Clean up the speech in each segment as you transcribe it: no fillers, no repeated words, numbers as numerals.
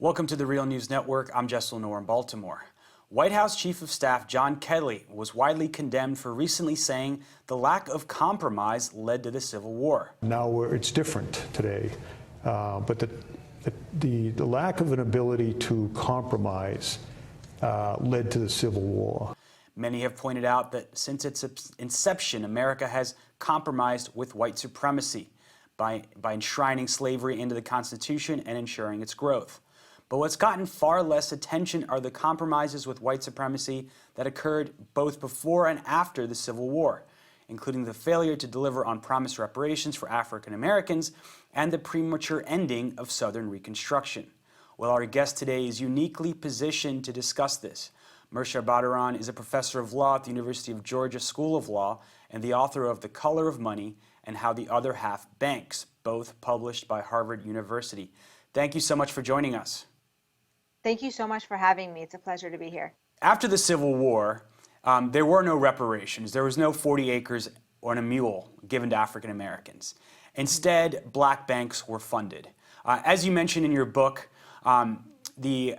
Welcome to the Real News Network. I'm Jess Lenore in Baltimore. White House Chief of Staff John Kelly was widely condemned for recently saying the lack of compromise led to the Civil War. Now it's different today, but the lack of an ability to compromise led to the Civil War. Many have pointed out that since its inception, America has compromised with white supremacy by enshrining slavery into the Constitution and ensuring its growth. But what's gotten far less attention are the compromises with white supremacy that occurred both before and after the Civil War, including the failure to deliver on promised reparations for African Americans and the premature ending of Southern Reconstruction. Well, our guest today is uniquely positioned to discuss this. Mehrsa Baradaran is a professor of law at the University of Georgia School of Law and the author of The Color of Money and How the Other Half Banks, both published by Harvard University. Thank you so much for joining us. Thank you so much for having me. It's a pleasure to be here. After the Civil War, there were no reparations. There was no 40 acres or a mule given to African Americans. Instead, black banks were funded. As you mentioned in your book, the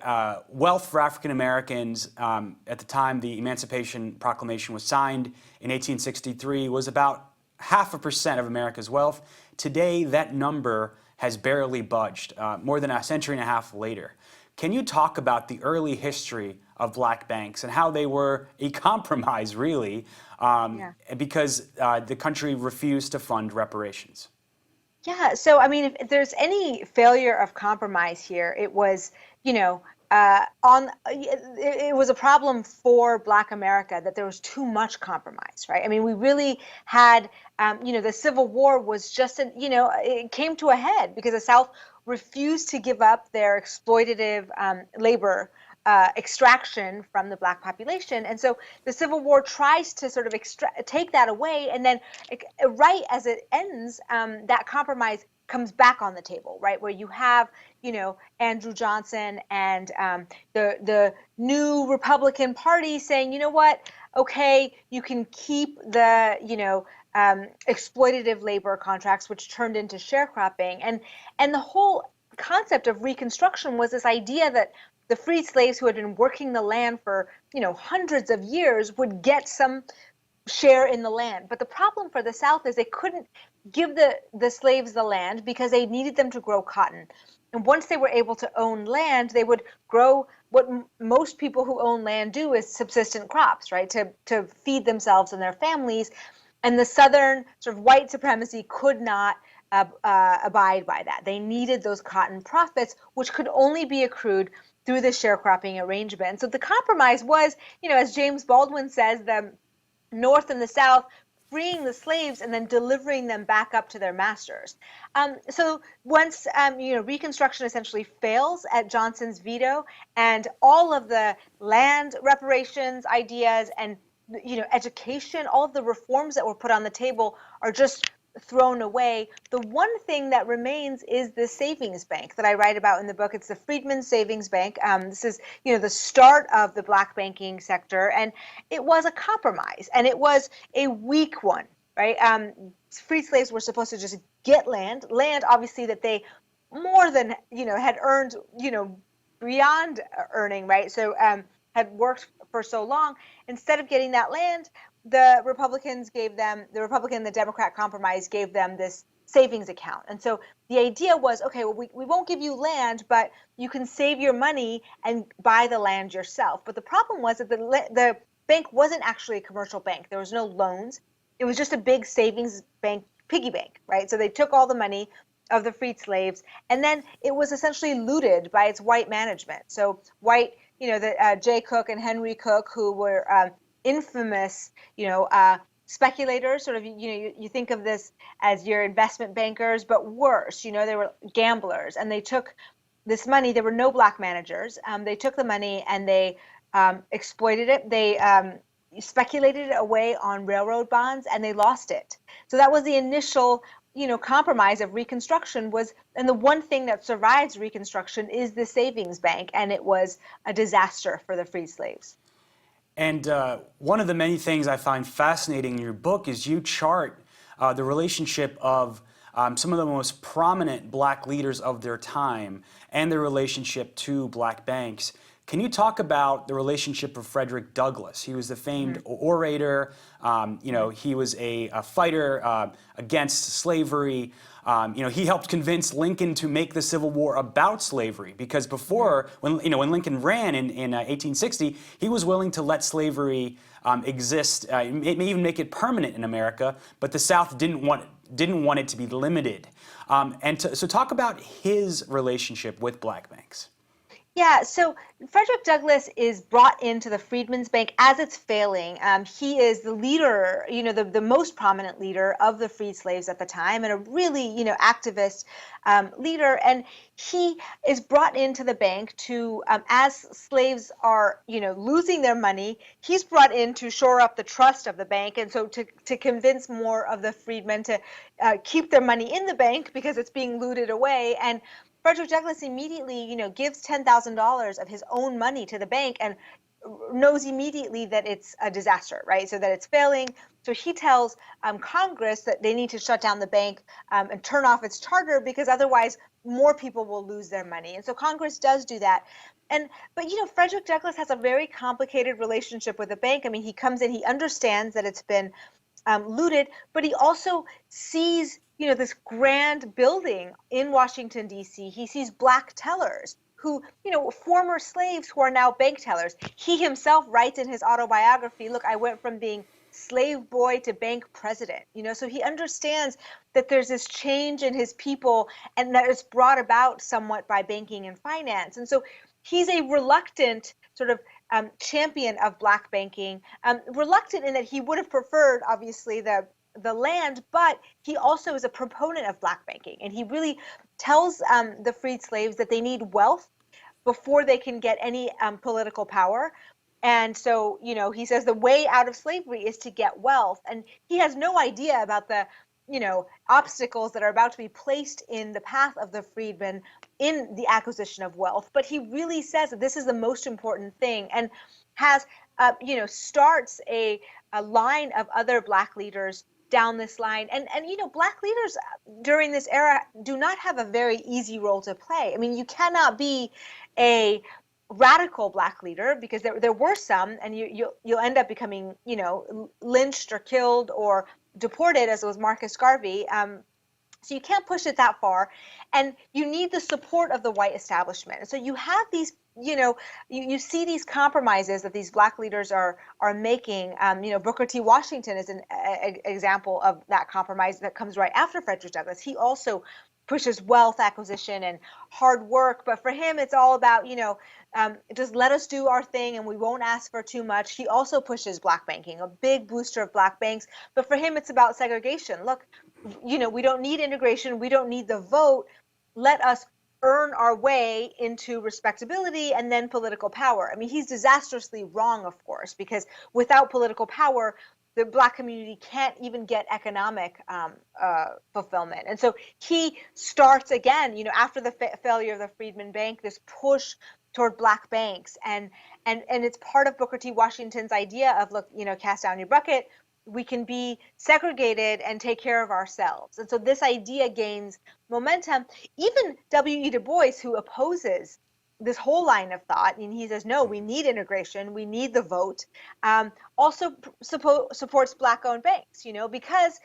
wealth for African Americans at the time the Emancipation Proclamation was signed in 1863 was about 0.5% of America's wealth. Today, that number has barely budged, more than a century and a half later. Can you talk about the early history of black banks and how they were a compromise, really, because the country refused to fund reparations? Yeah, so I mean, if there's any failure of compromise here, it was, it was a problem for Black America that there was too much compromise, right? I mean, we really had, the Civil War was just, it came to a head because the South refused to give up their exploitative labor extraction from the Black population. And so the Civil War tries to sort of take that away. And then right as it ends, that compromise comes back on the table, right? Where you have, Andrew Johnson and the new Republican Party saying, you know what, okay, you can keep the, exploitative labor contracts, which turned into sharecropping. And the whole concept of Reconstruction was this idea that the freed slaves who had been working the land for, hundreds of years would get some share in the land. But the problem for the South is they couldn't give the slaves the land because they needed them to grow cotton. And once they were able to own land, they would grow what most people who own land do is subsistent crops, right, to feed themselves and their families. And the Southern sort of white supremacy could not abide by that. They needed those cotton profits, which could only be accrued through the sharecropping arrangement. So the compromise was, as James Baldwin says, the North and the South freeing the slaves and then delivering them back up to their masters. So once Reconstruction essentially fails at Johnson's veto, and all of the land reparations ideas and education, all of the reforms that were put on the table are just thrown away. The one thing that remains is the savings bank that I write about in the book. It's the Freedmans Savings Bank. This is, the start of the Black banking sector, and it was a compromise, and it was a weak one, right? Freed slaves were supposed to just get land, obviously that they more than had earned, beyond earning, right? So had worked for so long. Instead of getting that land, the Republican and the Democrat compromise gave them this savings account. And so the idea was, okay, well, we won't give you land, but you can save your money and buy the land yourself. But the problem was that the bank wasn't actually a commercial bank. There was no loans. It was just a big savings bank, piggy bank, right? So they took all the money of the freed slaves, and then it was essentially looted by its white management. So white, Jay Cook and Henry Cook, who were infamous, speculators, sort of, you think of this as your investment bankers, but worse, they were gamblers, and they took this money. There were no Black managers. They took the money and they exploited it. They speculated it away on railroad bonds, and they lost it. So that was the initial compromise of Reconstruction and the one thing that survives Reconstruction is the savings bank, and it was a disaster for the freed slaves. And one of the many things I find fascinating in your book is you chart the relationship of some of the most prominent black leaders of their time and their relationship to black banks. Can you talk about the relationship of Frederick Douglass? He was the famed orator. He was a fighter against slavery. He helped convince Lincoln to make the Civil War about slavery, because before, when Lincoln ran in 1860, he was willing to let slavery exist, may even make it permanent in America, but the South didn't want it to be limited. So talk about his relationship with black banks. Yeah, so Frederick Douglass is brought into the Freedmen's Bank as it's failing. He is the leader, the most prominent leader of the freed slaves at the time, and a really, activist leader. And he is brought into the bank to, as slaves are, losing their money, he's brought in to shore up the trust of the bank, and so to convince more of the freedmen to keep their money in the bank because it's being looted away. And Frederick Douglass immediately, gives $10,000 of his own money to the bank and knows immediately that it's a disaster, right? So that it's failing. So he tells Congress that they need to shut down the bank and turn off its charter, because otherwise more people will lose their money. And so Congress does do that. But Frederick Douglass has a very complicated relationship with the bank. I mean, he comes in, he understands that it's been looted, but he also sees this grand building in Washington, D.C. He sees black tellers who, former slaves who are now bank tellers. He himself writes in his autobiography, look, I went from being slave boy to bank president, so he understands that there's this change in his people and that it's brought about somewhat by banking and finance. And so he's a reluctant sort of champion of black banking, reluctant in that he would have preferred, obviously, the land, but he also is a proponent of black banking. And he really tells the freed slaves that they need wealth before they can get any political power. And so, he says the way out of slavery is to get wealth. And he has no idea about the, obstacles that are about to be placed in the path of the freedmen in the acquisition of wealth. But he really says that this is the most important thing, and has, starts a line of other black leaders down this line. And black leaders during this era do not have a very easy role to play. I mean, you cannot be a radical black leader, because there were some, and you'll end up becoming, lynched or killed or deported, as was Marcus Garvey. So you can't push it that far, and you need the support of the white establishment. And so you have these, you see these compromises that these black leaders are making. Booker T. Washington is an example of that compromise that comes right after Frederick Douglass. He also pushes wealth acquisition and hard work, but for him it's all about, just let us do our thing and we won't ask for too much. He also pushes black banking, a big booster of black banks, but for him it's about segregation. Look, we don't need integration, we don't need the vote. Let us earn our way into respectability and then political power. I mean, he's disastrously wrong, of course, because without political power, the black community can't even get economic fulfillment. And so he starts again, after the failure of the Freedmen Bank, this push toward black banks. And it's part of Booker T. Washington's idea of, look, cast down your bucket. We can be segregated and take care of ourselves. And so this idea gains momentum. Even W.E. Du Bois, who opposes this whole line of thought, and he says, no, we need integration, we need the vote, also supports black-owned banks, because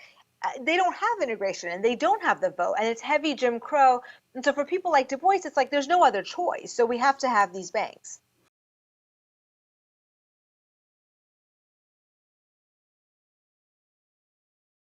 they don't have integration and they don't have the vote, and it's heavy Jim Crow. And so for people like Du Bois, it's like there's no other choice. So we have to have these banks.